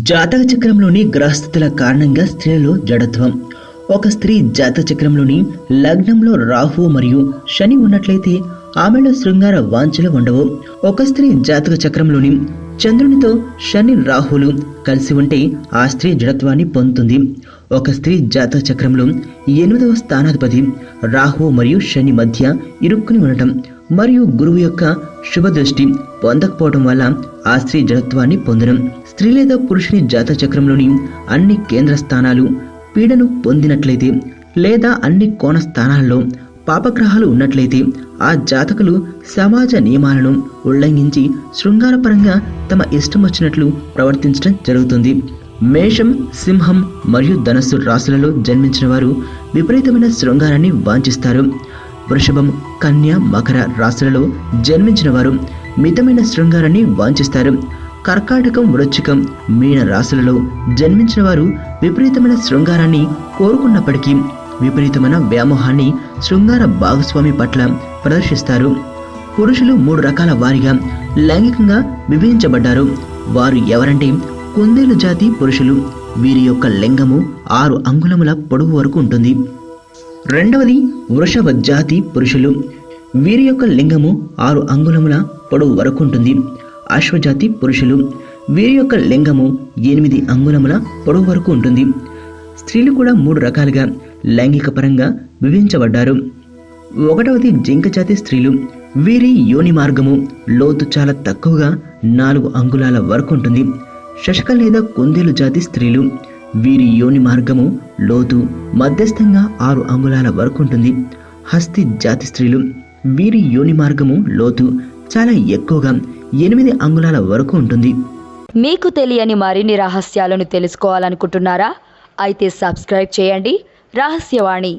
జాతక చక్రంలోని గ్రహస్థితుల కారణంగా స్త్రీలలో జడత్వం. ఒక స్త్రీ జాతక చక్రంలోని లగ్నంలో రాహు మరియు శని ఉన్నట్లయితే ఆమెలో శృంగార వాంఛలు ఉండవు. ఒక స్త్రీ జాతక చక్రంలోని చంద్రునితో శని రాహులు కలిసి ఉంటే ఆ స్త్రీ జడత్వాన్ని పొందుతుంది. ఒక స్త్రీ జాతక చక్రంలో 8వ స్థానాధిపతి రాహు మరియు శని మధ్య ఇరుక్కుని ఉండటం మరియు గురువు యొక్క శుభ దృష్టి పొందకపోవడం వల్ల ఆ స్త్రీ జడత్వాన్ని పొందడం. స్త్రీ లేదా పురుషుని జాతక చక్రంలోని అన్ని కేంద్ర స్థానాలు పీడను పొందినట్లయితే లేదా అన్ని కోణ స్థానాల్లో పాపగ్రహాలు ఉన్నట్లయితే ఆ జాతకులు సమాజ నియమాలను ఉల్లంఘించి శృంగారపరంగా తమ ఇష్టం వచ్చినట్లు ప్రవర్తించడం జరుగుతుంది. మేషం, సింహం మరియు ధనస్సు రాశులలో జన్మించిన వారు విపరీతమైన శృంగారాన్ని వాంఛిస్తారు. వృషభం, కన్య, మకర రాశులలో జన్మించిన వారు మితమైన శృంగారాన్ని వాంఛిస్తారు. కర్కాటకం, వృశ్చికం, మీన రాశులలో జన్మించిన వారు విపరీతమైన శృంగారాన్ని కోరుకున్నప్పటికీ విపరీతమైన వ్యామోహాన్ని శృంగార భాగస్వామి పట్ల ప్రదర్శిస్తారు. పురుషులు 3 రకాల వారిగా లైంగికంగా విభజించబడ్డారు. వారు ఎవరంటే కుందేలు జాతి పురుషులు. వీరి యొక్క లింగము 6 అంగుళముల పొడవు వరకు ఉంటుంది. రెండవది వృషభ జాతి పురుషులు. వీరి యొక్క లింగము 6 అంగుళముల పొడవు వరకు ఉంటుంది. అశ్వజాతి పురుషులు. వీరి యొక్క లింగము 8 అంగుళముల పొడవు వరకు ఉంటుంది. స్త్రీలు కూడా 3 రకాలుగా లైంగిక పరంగా విభజించబడ్డారు. 1వది జింక జాతి స్త్రీలు. వీరి యోని మార్గము లోతు చాలా తక్కువగా 4 అంగుళాల వరకు ఉంటుంది. శశక లేదా కుందేలు జాతి స్త్రీలు. వీరి యోని మార్గము లోతు మధ్యస్థంగా 6 అంగుళాల వరకు ఉంటుంది. హస్తి జాతి స్త్రీలు. వీరి యోని మార్గము లోతు చాలా ఎక్కువగా 8 అంగుళాల వరకు ఉంటుంది. మీకు తెలియని మరిన్ని రహస్యాలను తెలుసుకోవాలనుకుంటున్నారా? అయితే సబ్స్క్రైబ్ చేయండి రహస్యవాణి.